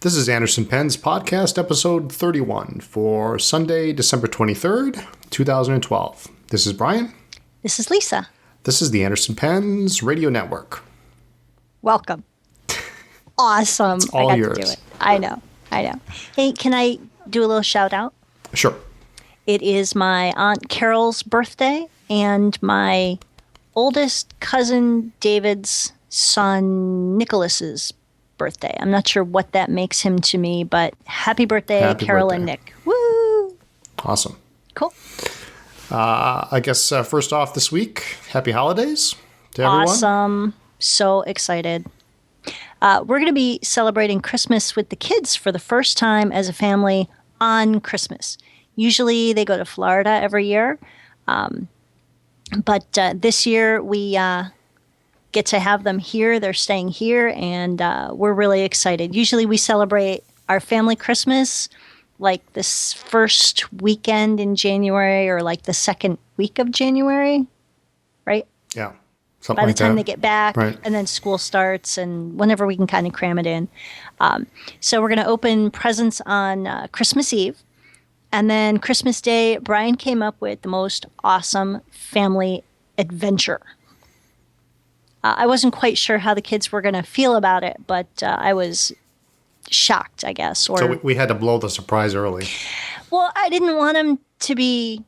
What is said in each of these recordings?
This is Anderson Penn's podcast episode 31 for Sunday, December 23rd, 2012. This is Brian. This is Lisa. This is the Anderson Penn's radio network. Welcome. Awesome. It's all yours. To do it. I know. Hey, can I do a little shout out? Sure. It is my Aunt Carol's birthday and my oldest cousin David's son Nicholas's birthday. I'm not sure what that makes him to me, but happy birthday, Carol and Nick. Woo! Awesome. Cool. I guess first off this week, happy holidays to everyone. Awesome. So excited. We're going to be celebrating Christmas with the kids for the first time as a family on Christmas. Usually they go to Florida every year. But this year we get to have them here. They're staying here, and we're really excited. Usually we celebrate our family Christmas like this first weekend in January or like the second week of January, right? Yeah. By the time that. they get back, right. And then school starts, and whenever we can kind of cram it in. So we're going to open presents on Christmas Eve. And then Christmas Day, Brian came up with the most awesome family adventure. I wasn't quite sure how the kids were going to feel about it, but I was shocked, I guess. So we had to blow the surprise early. Well, I didn't want them to be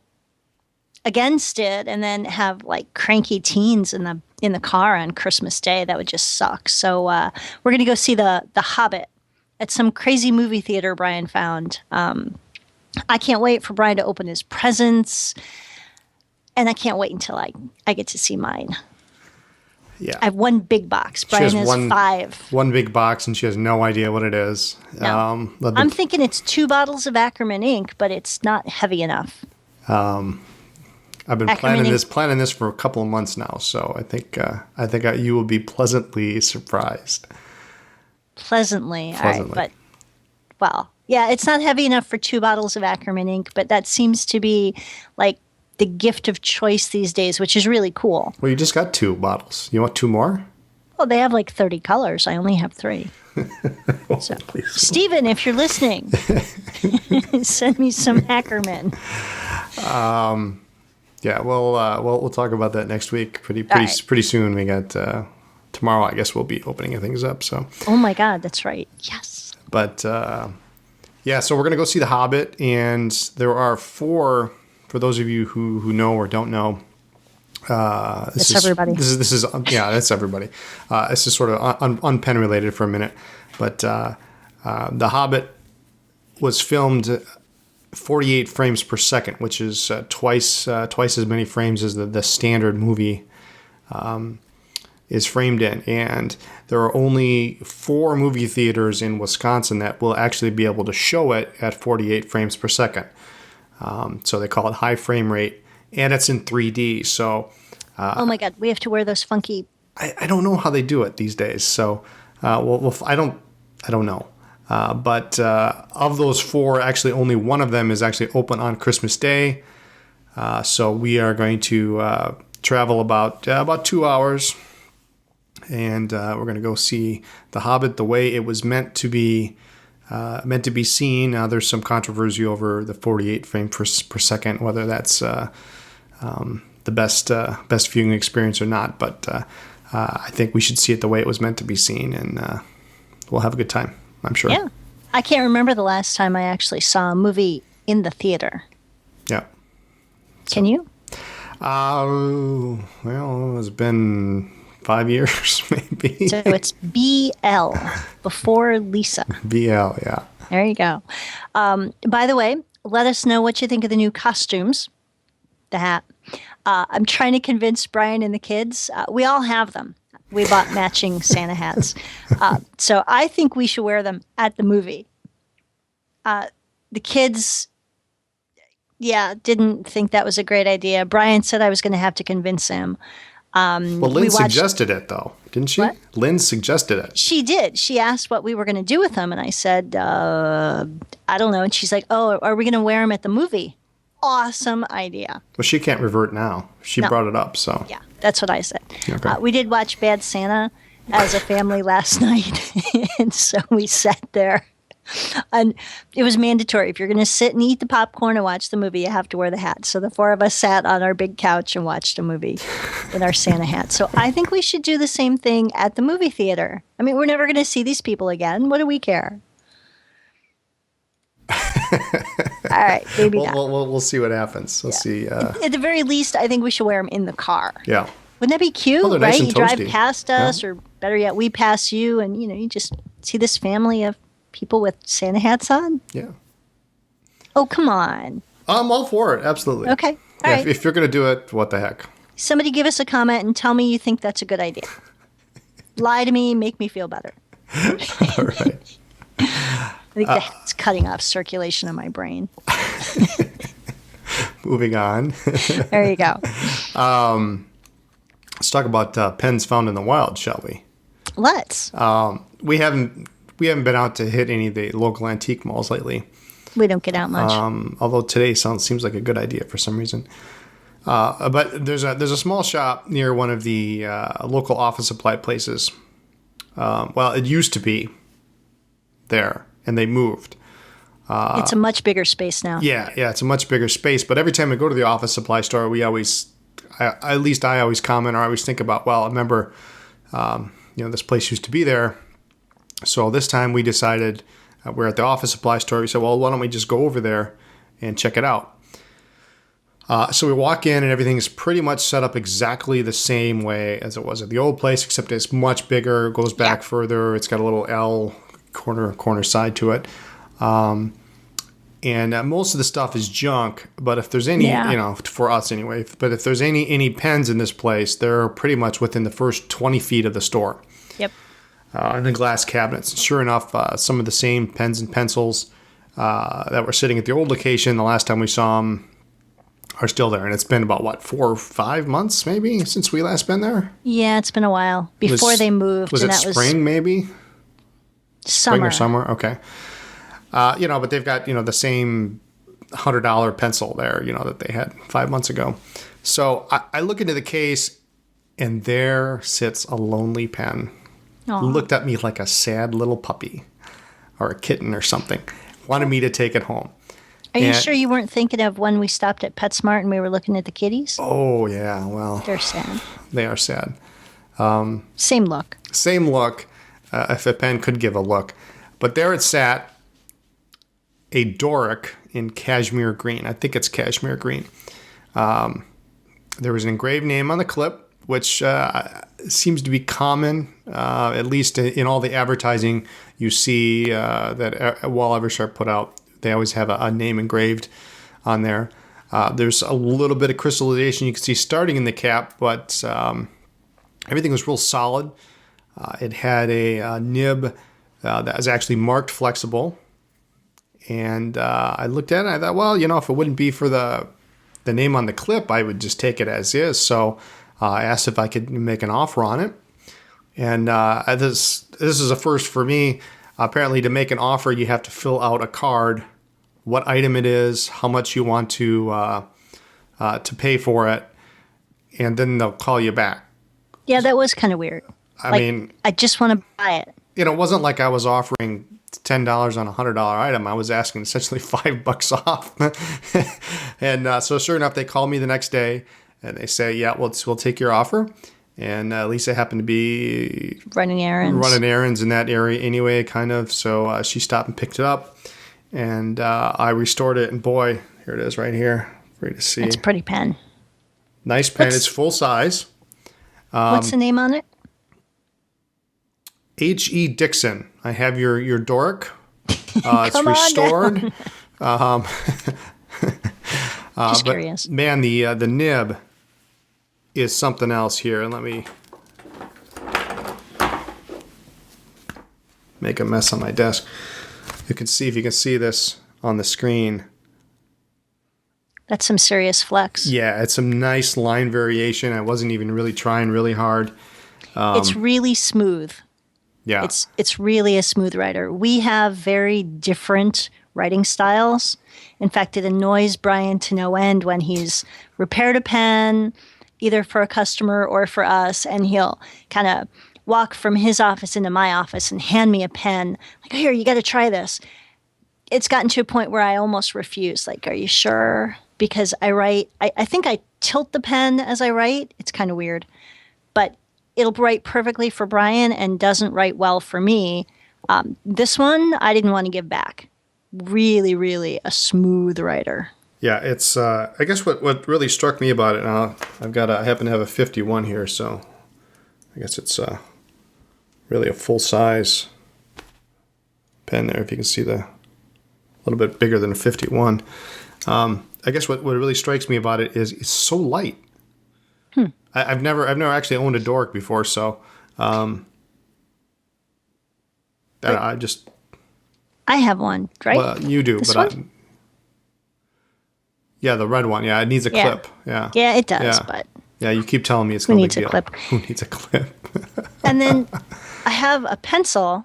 against it and then have like cranky teens in the car on Christmas Day. That would just suck. So we're going to go see the Hobbit at some crazy movie theater Brian found. I can't wait for Brian to open his presents, and I can't wait until I get to see mine. Yeah. I have one big box. Brian has 5. One big box, and she has no idea what it is. No. I'm thinking it's 2 bottles of Ackerman ink, but it's not heavy enough. I've been planning this for a couple of months now, so I think you will be pleasantly surprised. Pleasantly. All right, but well, yeah, it's not heavy enough for 2 bottles of Ackerman ink, but that seems to be like the gift of choice these days, which is really cool. Well, you just got 2 bottles. You want 2 more? Well, they have like 30 colors. I only have 3. So, Steven, if you're listening, send me some Ackerman. Yeah, we'll talk about that next week. Pretty soon. We got tomorrow. I guess we'll be opening things up. So. Oh my God, that's right. Yes. But yeah, so we're gonna go see The Hobbit, and there are 4. For those of you who know or don't know, that's everybody. This is that's everybody. This is sort of unpen related for a minute, but The Hobbit was filmed 48 frames per second, which is twice as many frames as the standard movie is framed in. And there are only 4 movie theaters in Wisconsin that will actually be able to show it at 48 frames per second. So they call it high frame rate, and it's in 3D. So, oh my God, we have to wear those funky. I don't know how they do it these days. So, I don't know. But of those 4, actually only one of them is actually open on Christmas Day. So we are going to travel about 2 hours, and we're going to go see The Hobbit the way it was meant to be seen. There's some controversy over the 48 frames per second, whether that's the best viewing experience or not. But I think we should see it the way it was meant to be seen, and we'll have a good time, I'm sure. Yeah. I can't remember the last time I actually saw a movie in the theater. Yeah. Can you? Well, it's been 5 years, maybe. So it's BL, before Lisa. BL, yeah. There you go. By the way, let us know what you think of the new costumes. The hat. I'm trying to convince Brian and the kids. We all have them. We bought matching Santa hats. So I think we should wear them at the movie. The kids, didn't think that was a great idea. Brian said I was going to have to convince him. Lynn suggested it, though, didn't she? What? Lynn suggested it. She did. She asked what we were going to do with them, and I said, I don't know. And she's like, oh, are we going to wear them at the movie? Awesome idea. Well, she can't revert now. She brought it up, so. Yeah, that's what I said. Okay. We did watch Bad Santa as a family last night, and so we sat there And it was mandatory. If you're going to sit and eat the popcorn and watch the movie, you have to wear the hat. So the four of us sat on our big couch and watched a movie in our Santa hat. So I think we should do the same thing at the movie theater. I mean, we're never going to see these people again. What do we care? All right, maybe not. We'll see what happens. We'll see. At the very least, I think we should wear them in the car. Yeah. Wouldn't that be cute, Well, right? nice and You drive toasty. past us, or better yet, we pass you, and you just see this family of people with Santa hats on. Yeah. Oh, come on. I'm all for it. Absolutely. Okay. All Yeah, right. if you're going to do it, what the heck? Somebody give us a comment and tell me you think that's a good idea. Lie to me, make me feel better. All right. I think that's cutting off circulation in my brain. Moving on. There you go. Let's talk about pens found in the wild, shall we? Let's. We haven't been out to hit any of the local antique malls lately. We don't get out much. Although today seems like a good idea for some reason. But there's a small shop near one of the local office supply places. Well, it used to be there, and they moved. It's a much bigger space now. Yeah, it's a much bigger space. But every time we go to the office supply store, we always, at least I always comment or I always think about, well, I remember, this place used to be there. So this time we decided we're at the office supply store. We said, well, why don't we just go over there and check it out? So we walk in and everything is pretty much set up exactly the same way as it was at the old place, except it's much bigger, goes back further. It's got a little L corner side to it. And most of the stuff is junk, but if there's any, for us anyway, but if there's any pens in this place, they're pretty much within the first 20 feet of the store. Yep. In the glass cabinets. Sure enough, some of the same pens and pencils that were sitting at the old location the last time we saw them are still there. And it's been about, 4 or 5 months maybe since we last been there? Yeah, it's been a while. Before they moved. Was it spring maybe? Summer. Spring or summer? Okay. But they've got, the same $100 pencil there, that they had 5 months ago. So I look into the case and there sits a lonely pen. Aww. Looked at me like a sad little puppy or a kitten or something. Wanted me to take it home. Are you sure you weren't thinking of when we stopped at PetSmart and we were looking at the kitties? Oh, yeah. Well, they're sad. They are sad. Same look. Same look, if a pen could give a look. But there it sat, a Doric in cashmere green. I think it's cashmere green. There was an engraved name on the clip, which seems to be common, at least in all the advertising you see that Wall Eversharp put out. They always have a name engraved on there. There's a little bit of crystallization you can see starting in the cap, but everything was real solid. It had a nib that was actually marked flexible. And I looked at it and I thought, well, if it wouldn't be for the name on the clip, I would just take it as is. So I asked if I could make an offer on it. And this is a first for me. Apparently, to make an offer, you have to fill out a card, what item it is, how much you want to pay for it, and then they'll call you back. Yeah, that was kind of weird. I mean, I just want to buy it. It wasn't like I was offering $10 on a $100 item. I was asking essentially $5 off. And so sure enough, they called me the next day and they say, yeah, we'll take your offer. And Lisa happened to be running errands in that area anyway, kind of. So she stopped and picked it up. And I restored it. And boy, here it is right here for you to see. It's a pretty pen. Nice pen. It's full size. What's the name on it? H.E. Dixon. I have your Doric. It's restored. Just curious. Man, the nib is something else here. And let me make a mess on my desk. You can see, if you can see this on the screen. That's some serious flex. Yeah, it's some nice line variation. I wasn't even really trying really hard. It's really smooth. Yeah. It's really a smooth writer. We have very different writing styles. In fact, it annoys Brian to no end when he's repaired a pen, either for a customer or for us, and he'll kind of walk from his office into my office and hand me a pen. Like, here, you got to try this. It's gotten to a point where I almost refuse. Like, are you sure? Because I write, I think I tilt the pen as I write. It's kind of weird. But it'll write perfectly for Brian and doesn't write well for me. This one, I didn't want to give back. Really, really a smooth writer. Yeah, it's, I guess what really struck me about it, I happen to have a 51 here, so I guess it's really a full-size pen there, if you can see a little bit bigger than a 51. I guess what really strikes me about it is it's so light. I've never actually owned a Doric before, so I have one, right? Well, you do, this but one? Yeah, the red one. Yeah, it needs a clip. Yeah. Yeah, it does, but... Yeah, you keep telling me it's Who no needs big a deal. clip? Who needs a clip? And then I have a pencil.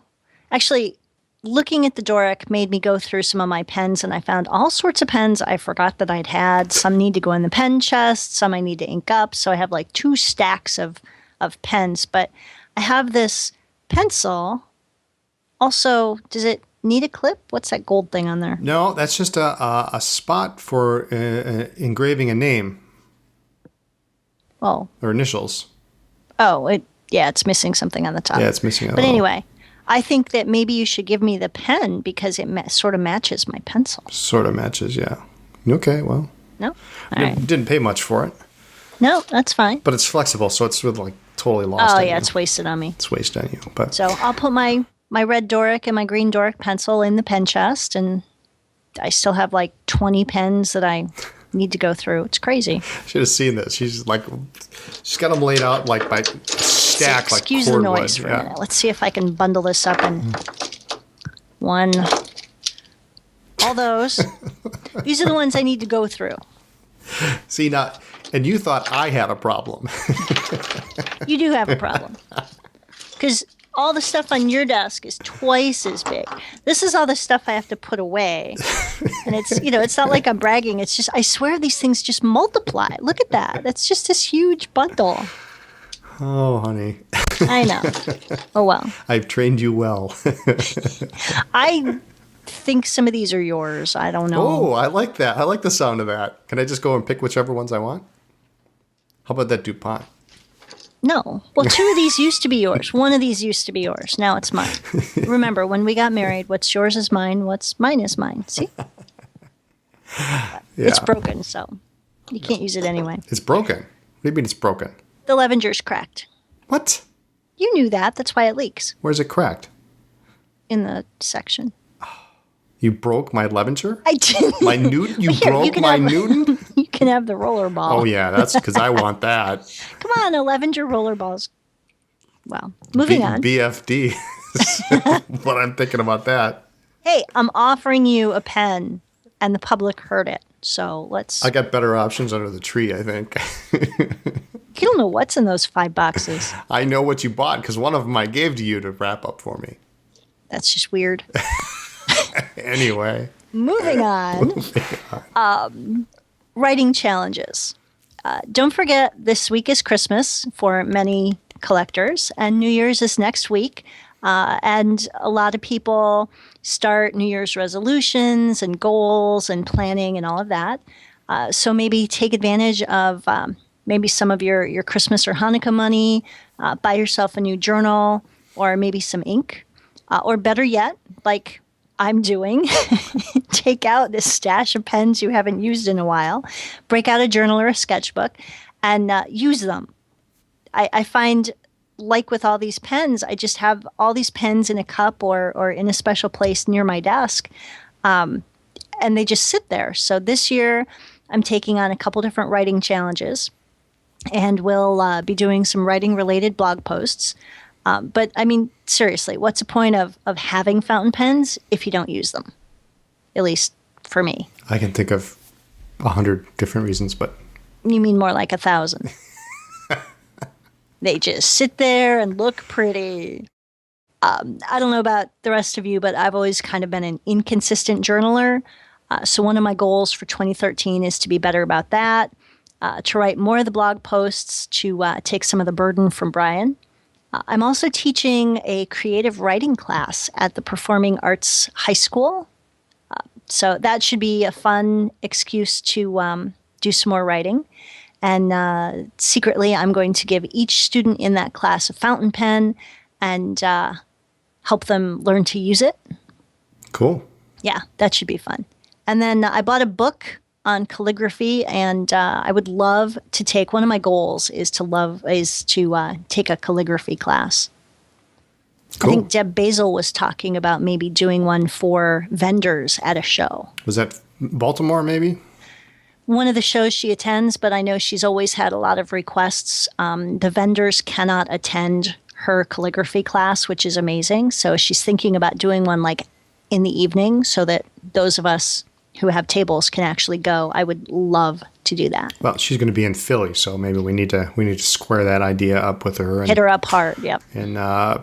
Actually, looking at the Doric made me go through some of my pens, and I found all sorts of pens I forgot that I'd had. Some need to go in the pen chest. Some I need to ink up. So I have like 2 stacks of pens. But I have this pencil. Also, does it need a clip? What's that gold thing on there? No, that's just a spot for engraving a name. Oh. Or initials. Oh, it's missing something on the top. Yeah, it's missing. But anyway, I think that maybe you should give me the pen because it sort of matches my pencil. Sort of matches, yeah. Okay, well. No? All right. Didn't pay much for it. No, that's fine. But it's flexible, so it's sort of like totally lost. Oh, yeah, it's wasted on me. It's wasted on you. But so I'll put my red Doric and my green Doric pencil in the pen chest, and I still have like 20 pens that I need to go through. It's crazy. Should have seen this. She's got them laid out like by stack, like excuse the noise for a minute. Let's see if I can bundle this up in one. All those. These are the ones I need to go through. See, now, and you thought I had a problem. You do have a problem. Because all the stuff on your desk is twice as big. This is all the stuff I have to put away. And it's, it's not like I'm bragging. It's just, I swear these things just multiply. Look at that. That's just this huge bundle. Oh, honey. I know. Oh, well. I've trained you well. I think some of these are yours. I don't know. Oh, I like that. I like the sound of that. Can I just go and pick whichever ones I want? How about that DuPont? No. Well, 2 of these used to be yours. 1 of these used to be yours. Now it's mine. Remember, when we got married, what's yours is mine. What's mine is mine. See? Yeah. It's broken, so you can't use it anyway. It's broken? What do you mean it's broken? The Levenger's cracked. What? You knew that. That's why it leaks. Where's it cracked? In the section. You broke my Levenger? I didn't. My Newton? You broke my Newton? You can have the rollerball. Oh, yeah, that's because I want that. Come on, a Levenger rollerballs. Well, moving on. BFD. What I'm thinking about that. Hey, I'm offering you a pen, and the public heard it. So let's... I got better options under the tree, I think. You don't know what's in those 5 boxes. I know what you bought, because one of them I gave to you to wrap up for me. That's just weird. Anyway. Moving on. Writing challenges. Don't forget, this week is Christmas for many collectors, and New Year's is next week. And a lot of people start New Year's resolutions and goals and planning and all of that. So maybe take advantage of maybe some of your Christmas or Hanukkah money, buy yourself a new journal, or maybe some ink. Or better yet, like I'm doing, take out this stash of pens you haven't used in a while, break out a journal or a sketchbook, and use them. I find, like with all these pens, I just have all these pens in a cup or in a special place near my desk, and they just sit there. So this year, I'm taking on a couple different writing challenges, and we'll be doing some writing-related blog posts. But, I mean, seriously, what's the point of having fountain pens if you don't use them? At least for me. I can think of 100 different reasons, but... You mean more like 1,000. They just sit there and look pretty. I don't know about the rest of you, but I've always kind of been an inconsistent journaler. So one of my goals for 2013 is to be better about that, to write more of the blog posts, to take some of the burden from Brian. I'm also teaching a creative writing class at the Performing Arts High School. So that should be a fun excuse to do some more writing. And secretly, I'm going to give each student in that class a fountain pen and help them learn to use it. Cool. Yeah, that should be fun. And then I bought a book on calligraphy, and I would love to take, one of my goals is to take a calligraphy class. Cool. I think Deb Basil was talking about maybe doing one for vendors at a show. Was that Baltimore, maybe? One of the shows she attends, but I know she's always had a lot of requests. The vendors cannot attend her calligraphy class, which is amazing. So she's thinking about doing one like in the evening so that those of us who have tables can actually go. I would love to do that. Well, she's going to be in Philly, so maybe we need to square that idea up with her. And, hit her up hard, yep. And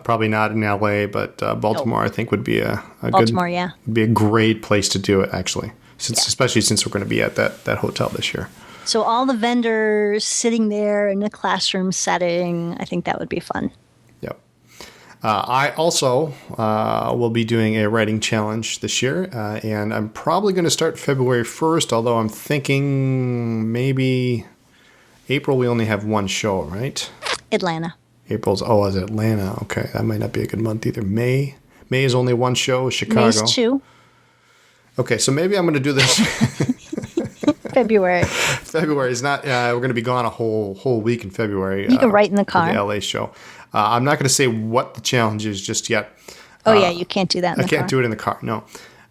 probably not in LA, but Baltimore, I think would be a Baltimore, yeah. Would be a great place to do it, actually. Especially since we're going to be at that hotel this year. So all the vendors sitting there in a classroom setting, I think that would be fun. Yep. I also will be doing a writing challenge this year, and I'm probably going to start February 1st, although I'm thinking maybe April we only have one show, right? Atlanta. Is Atlanta. Okay, that might not be a good month either. May is only one show, Chicago. May's 2. Okay, so maybe I'm going to do this. February. February is not. We're going to be gone a whole week in February. You can write in the car. For the LA show. I'm not going to say what the challenge is just yet. Oh yeah, you can't do that. I can't do it in the car. No.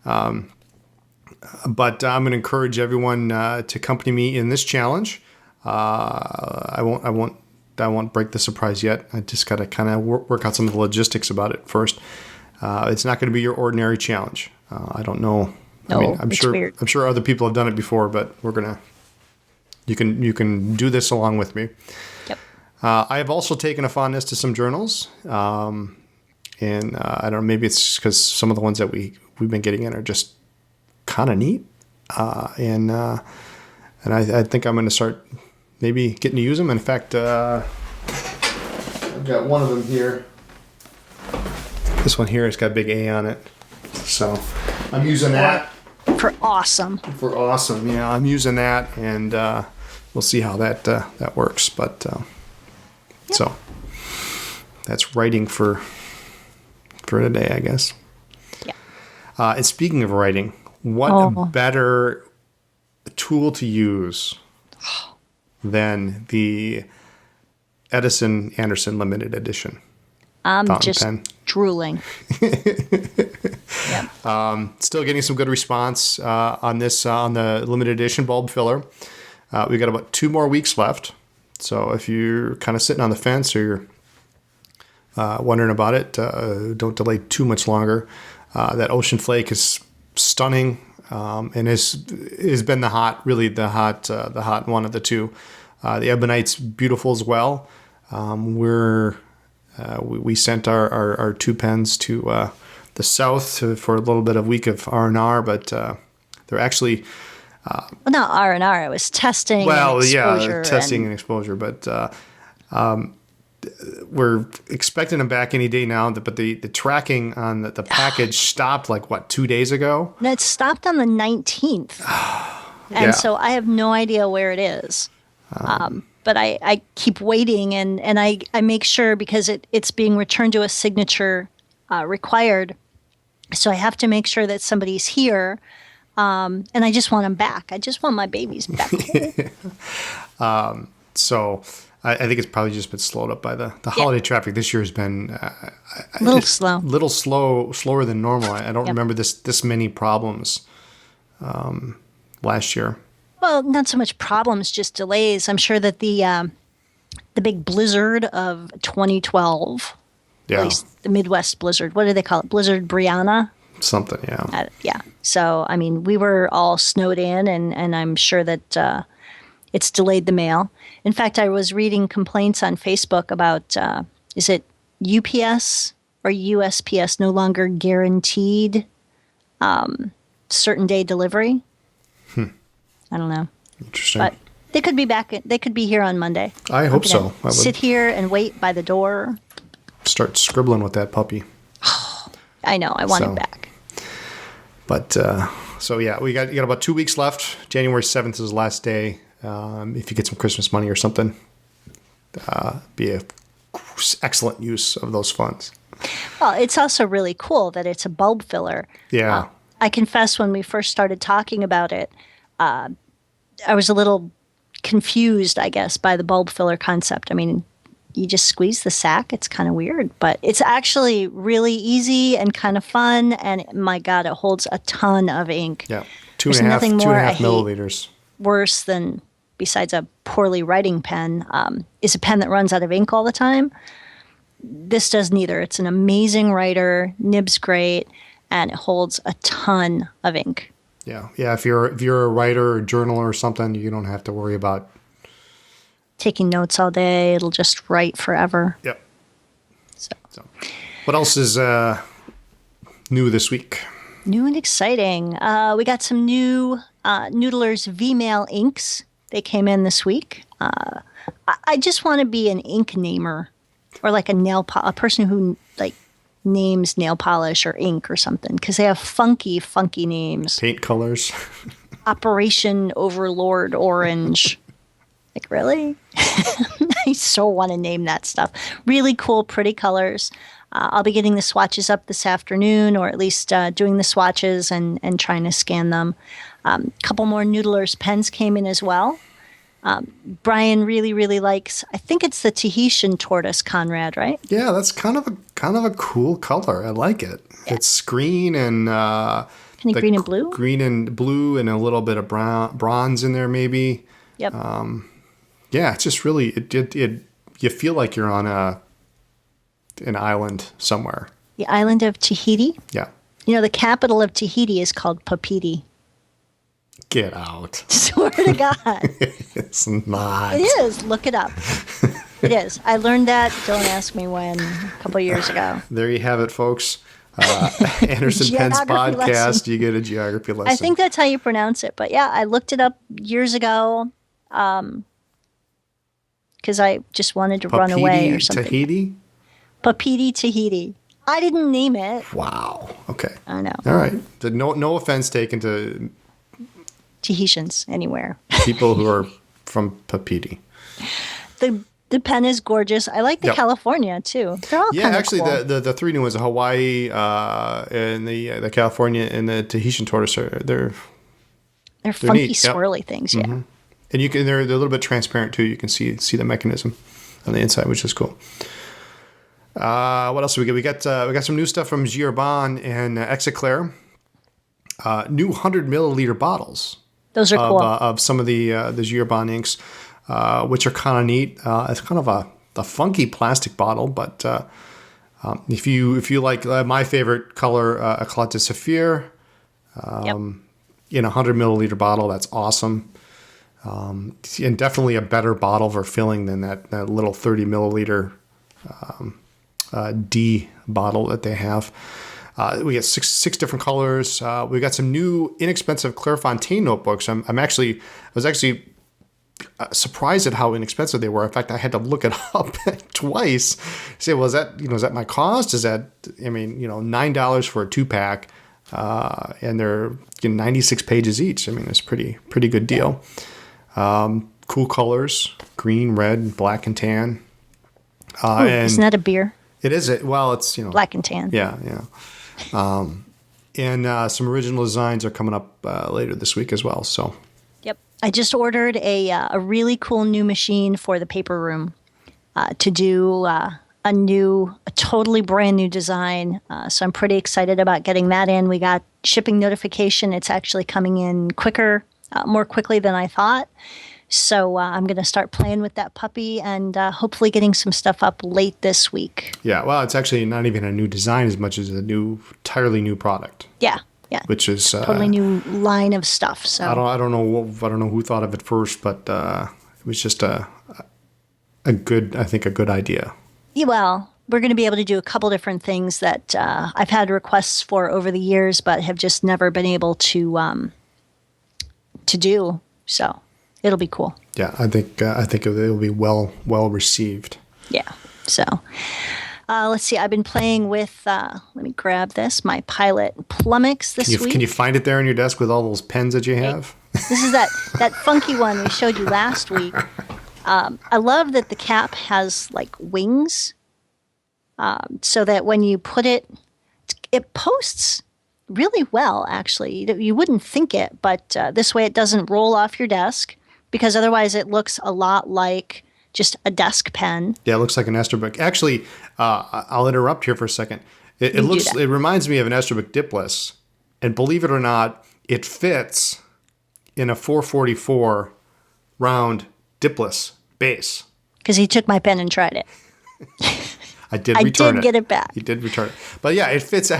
But I'm going to encourage everyone to accompany me in this challenge. I won't break the surprise yet. I just got to kind of work out some of the logistics about it first. It's not going to be your ordinary challenge. I don't know. No, I mean, I'm sure. weird. I'm sure other people have done it before, but we're gonna. You can do this along with me. Yep. I have also taken a fondness to some journals, and I don't know. Maybe it's because some of the ones that we've been getting in are just kind of neat, and I think I'm going to start maybe getting to use them. In fact, I've got one of them here. This one here has got a big A on it, so I'm using that. For awesome. For awesome, yeah. I'm using that, and we'll see how that works. But so that's writing for today, I guess. Yeah. And speaking of writing, what a better tool to use than the Edison Anderson limited edition. I'm fountain just pen. drooling. Yeah. Still getting some good response on this on the limited edition bulb filler. We got about 2 more weeks left. So if you're kind of sitting on the fence or you're wondering about it, don't delay too much longer. That Ocean Flake is stunning and has been the hot one of the two. The Ebonite's beautiful as well. We sent our 2 pens to the south for a little bit of week of R&R, but they're actually Well, not R&R. It was testing. well, and yeah, exposure testing and exposure. But we're expecting them back any day now. But the tracking on the package stopped 2 days ago. No, it stopped on the 19th, and Yeah. so I have no idea where it is. But I keep waiting, and I make sure because it's being returned to a signature required. So I have to make sure that somebody's here, and I just want them back. I just want my babies back. So I think it's probably just been slowed up by the holiday traffic. This year has been A little slow. little slower than normal. I don't remember this many problems last year. Well, not so much problems, just delays. I'm sure that the big blizzard of 2012, Yeah, at least the Midwest blizzard. What do they call it? Blizzard Brianna? something. Yeah. Yeah. So, I mean, we were all snowed in, and I'm sure that it's delayed the mail. In fact, I was reading complaints on Facebook about, is it UPS or USPS no longer guaranteed certain day delivery? I don't know. Interesting. But they could be back. They could be here on Monday. I hope so. I would. Sit here and wait by the door. start scribbling with that puppy. I know. I want it back. But so yeah, you got about 2 weeks left. January 7th is the last day. If you get some Christmas money or something, be a excellent use of those funds. Well, it's also really cool that it's a bulb filler. Yeah. I confess, when we first started talking about it, I was a little confused, I guess, by the bulb filler concept. I mean, you just squeeze the sack. It's kind of weird, but it's actually really easy and kind of fun. And my God, it holds a ton of ink. Yeah. There's nothing more I hate milliliters. worse than, besides a poorly writing pen, is a pen that runs out of ink all the time. This does neither. It's an amazing writer, nib's great, and it holds a ton of ink. Yeah. Yeah. If you're a writer or journaler or something, you don't have to worry about taking notes all day. It'll just write forever. Yep. So. What else is new this week? New and exciting. We got some new Noodler's V-Mail inks. They came in this week. I just want to be an ink namer, or like a person who like names nail polish or ink or something, because they have funky names. Paint colors. Operation Overlord Orange. Like, really? I so want to name that stuff. Really cool, pretty colors. I'll be getting the swatches up this afternoon, or at least doing the swatches and trying to scan them. A couple more Noodler's pens came in as well. Brian really likes, I think it's the Tahitian tortoise, Conrad, right? Yeah, that's kind of a cool color. I like it. Yeah. It's green and green and blue. Green and blue, and a little bit of bronze in there, maybe. Yep. Yeah, it's just really you feel like you're on an island somewhere. The island of Tahiti? Yeah. You know, the capital of Tahiti is called Papeete. Get out. Swear to God. It's not. It is. Look it up. It is. I learned that, don't ask me when, a couple of years ago. There you have it, folks. Anderson Penn's podcast. Lesson. You get a geography lesson. I think that's how you pronounce it. But yeah, I looked it up years ago. Because I just wanted to run away or something. Tahiti? Papeete, Tahiti. I didn't name it. Wow. Okay. I know. All right. No offense taken to Tahitians anywhere. People who are from Papeete. The pen is gorgeous. I like the California too. They're all kind of cool. the three new ones, the Hawaii, and the California and the Tahitian tortoise, they're funky, neat. swirly things. Yeah. Mm-hmm. And they're a little bit transparent too. You can see the mechanism on the inside, which is cool. What else do we get? We got some new stuff from Giordano and Execlair. New 100 milliliter bottles. Those are cool. Of some of the Giordano inks, which are kind of neat. It's kind of a funky plastic bottle, but if you like my favorite color, Eclat de Saphir, in a 100 milliliter bottle, that's awesome. And definitely a better bottle for filling than that little 30 milliliter D bottle that they have. We got six different colors. We got some new inexpensive Clairefontaine notebooks. I was actually surprised at how inexpensive they were. In fact, I had to look it up twice. Say, well, is that my cost? Is that, $9 for a 2-pack, and they're 96 pages each. I mean, it's pretty good deal. Cool colors: green, red, black, and tan. Isn't that a beer? It is. Well, it's black and tan. Yeah. And some original designs are coming up later this week as well. So. Yep. I just ordered a really cool new machine for the paper room to do a totally brand new design. So I'm pretty excited about getting that in. We got shipping notification. It's actually coming in more quickly than I thought. So I'm going to start playing with that puppy and hopefully getting some stuff up late this week. Yeah, well, it's actually not even a new design as much as a entirely new product. Yeah. Which is totally new line of stuff. So I don't know who thought of it first, but it was just a good idea. Yeah, well, we're going to be able to do a couple different things that I've had requests for over the years, but have just never been able to do. So. It'll be cool. Yeah, I think it will be well received. Yeah. So, Let's see. I've been playing with. Let me grab this. My Pilot Plummix this week. Can you find it there on your desk with all those pens that you have? This is that funky one we showed you last week. I love that the cap has like wings, so that when you put it posts really well. Actually, you wouldn't think it, but this way it doesn't roll off your desk, because otherwise it looks a lot like just a desk pen. Yeah, it looks like an Esterbrook. Actually, I'll interrupt here for a second. It reminds me of an Esterbrook dipless, and believe it or not, it fits in a 444 round dipless base. Because he took my pen and tried it. I did return it. I did get it back. You did return it. But yeah, it fits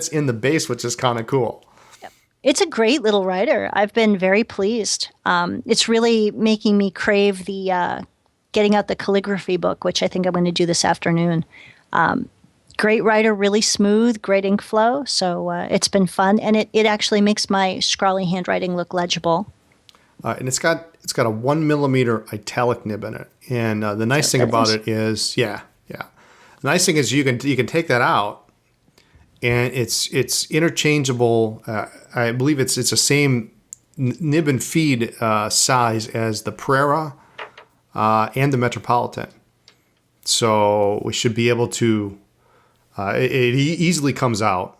in the base, which is kind of cool. Yep. It's a great little writer. I've been very pleased. It's really making me crave the getting out the calligraphy book, which I think I'm going to do this afternoon. Great writer, really smooth, great ink flow. So it's been fun. And it actually makes my scrawly handwriting look legible. And it's got a 1 millimeter italic nib in it. And the nice thing about it is, yeah. The nice thing is you can take that out, and it's interchangeable. I believe it's the same nib and feed size as the Prera and the Metropolitan. So we should be able to. It easily comes out,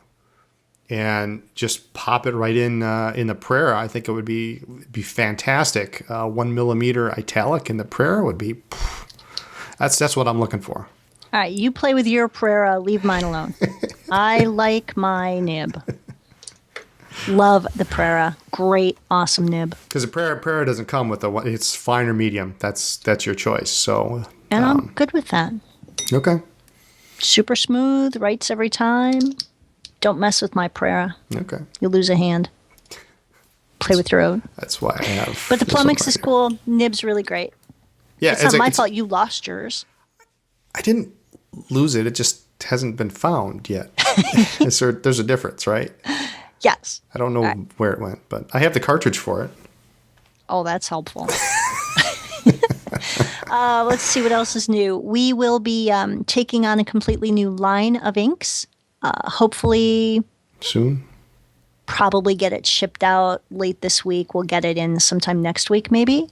and just pop it right in the Prera. I think it would be fantastic. 1 millimeter italic in the Prera would be. That's what I'm looking for. All right, you play with your Prera, leave mine alone. I like my nib. Love the Prera. Great, awesome nib. Because the Prera doesn't come with it's fine or medium. That's your choice. So. And I'm good with that. Okay. Super smooth, writes every time. Don't mess with my Prera. Okay. You'll lose a hand. Play with your own. That's why I have. But the Plummix is cool. Nib's really great. Yeah, it's not my fault you lost yours. I didn't lose it. It just hasn't been found yet. There's a difference, right? Yes. I don't know where it went, but I have the cartridge for it. Oh, that's helpful. Let's see what else is new. We will be taking on a completely new line of inks. Hopefully soon. Probably get it shipped out late this week. We'll get it in sometime next week, maybe.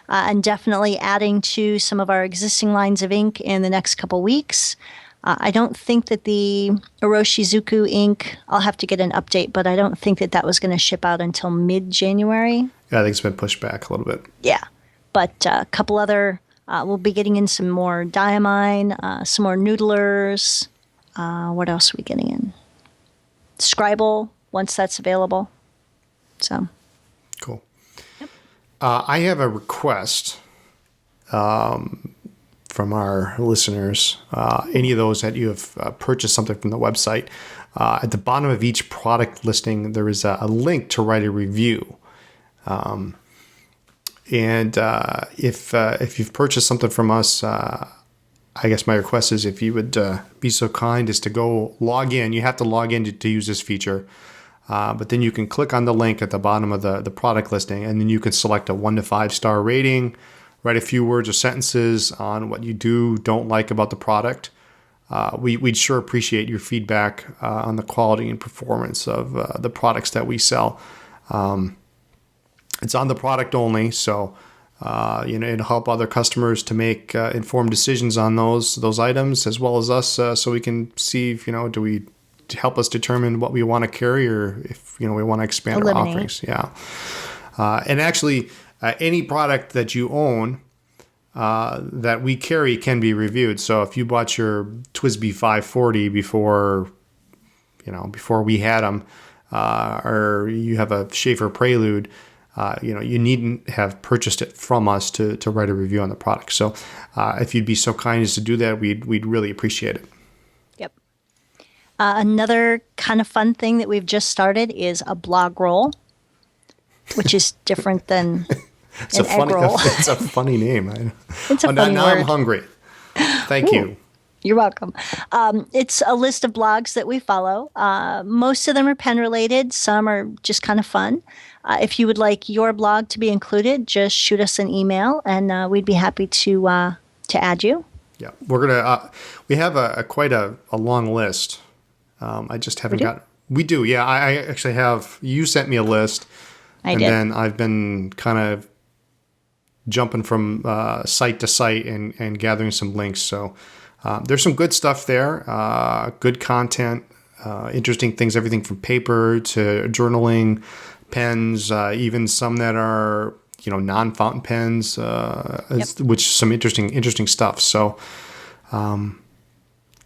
And definitely adding to some of our existing lines of ink in the next couple weeks. I don't think that the Oroshizuku ink, I'll have to get an update, but I don't think that was going to ship out until mid-January. Yeah, I think it's been pushed back a little bit. Yeah. But a couple other, we'll be getting in some more Diamine, some more Noodlers. What else are we getting in? Scribble, once that's available. So. Cool. Yep. I have a request from our listeners. Any of those that you have purchased something from the website, at the bottom of each product listing, there is a link to write a review. And if you've purchased something from us, I guess my request is if you would be so kind as to go log in. You have to log in to use this feature. But then you can click on the link at the bottom of the product listing, and then you can select a 1 to 5 star rating, write a few words or sentences on what you don't like about the product. We'd sure appreciate your feedback on the quality and performance of the products that we sell. It's on the product only, so it'll help other customers to make informed decisions on those items, as well as us, so we can see if, do we help us determine what we want to carry, or if we want to expand our offerings. Yeah. And actually, any product that you own that we carry can be reviewed. So if you bought your TWSBI 540 before we had them, or you have a Schaefer Prelude, you needn't have purchased it from us to write a review on the product. So if you'd be so kind as to do that, we'd really appreciate it. Yep. Another kind of fun thing that we've just started is a blog roll, which is different than an egg roll. It's a funny name. It's a funny now word. I'm hungry. Thank you. You're welcome. It's a list of blogs that we follow. Most of them are pen related. Some are just kind of fun. If you would like your blog to be included, just shoot us an email, and we'd be happy to add you. Yeah, we have quite a long list. I just haven't do? got. We do, yeah. I actually have. You sent me a list, I and did. then I've been kind of jumping from site to site and gathering some links. So there's some good stuff there. Good content, interesting things. Everything from paper to journaling, pens, even some that are non-fountain pens, which some interesting stuff. So.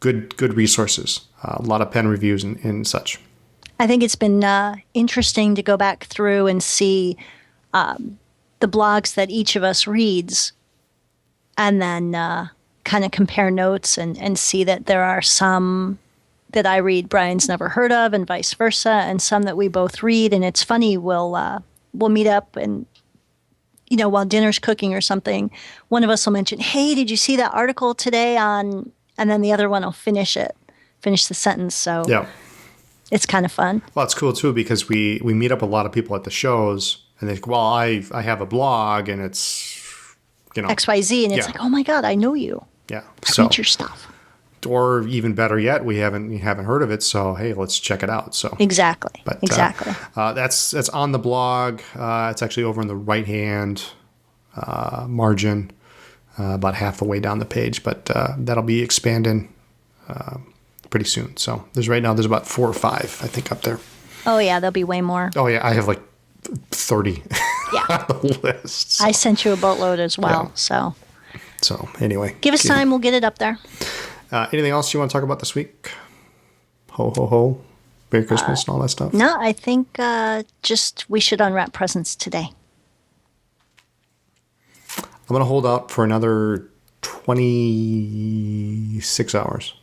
Good resources, a lot of pen reviews and such. I think it's been interesting to go back through and see the blogs that each of us reads, and then kind of compare notes and see that there are some that I read Brian's never heard of, and vice versa, and some that we both read. And it's funny, we'll meet up and while dinner's cooking or something, one of us will mention, "Hey, did you see that article today on?" And then the other one will finish the sentence. So Yeah. it's kind of fun. Well, it's cool too because we meet up a lot of people at the shows, and they think, "Well, I have a blog, and it's XYZ, and it's Yeah. like, oh my God, I know you. yeah." I read your stuff. Or even better yet, we haven't heard of it, so hey, let's check it out. So Exactly. But, exactly. that's on the blog. It's actually over in the right hand margin, about half the way down the page, but that'll be expanding pretty soon. So there's about 4 or 5, I think, up there. Oh yeah, there'll be way more. Oh yeah, I have like 30 Yeah. on the list. So, I sent you a boatload as well. Yeah. So so anyway, give us time, we'll get it up there. Anything else you want to talk about this week? Ho ho ho, Merry Christmas and all that stuff. No, I think just we should unwrap presents today. I'm going to hold out for another 26 hours.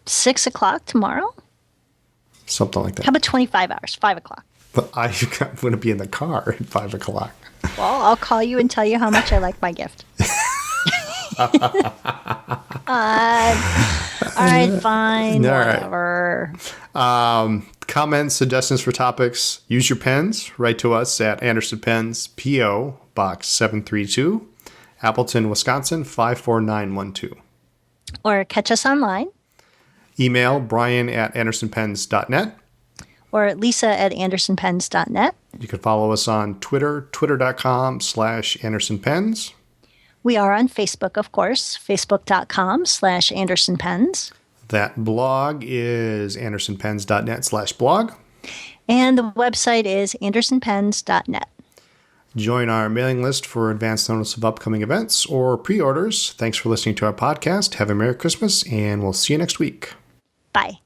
6 o'clock tomorrow? Something like that. How about 25 hours? 5 o'clock. But I'm going to be in the car at 5 o'clock. Well, I'll call you and tell you how much I like my gift. All right, fine, All right. whatever. Comments, suggestions for topics, use your pens. Write to us at Anderson Pens, P.O. Box 732, Appleton, Wisconsin 54912. Or catch us online. Email brian@andersonpens.net. Or lisa@andersonpens.net. You can follow us on Twitter, twitter.com/AndersonPens. We are on Facebook, of course, facebook.com/AndersonPens. That blog is andersonpens.net/blog. And the website is andersonpens.net. Join our mailing list for advance notice of upcoming events or pre-orders. Thanks for listening to our podcast. Have a Merry Christmas, and we'll see you next week. Bye.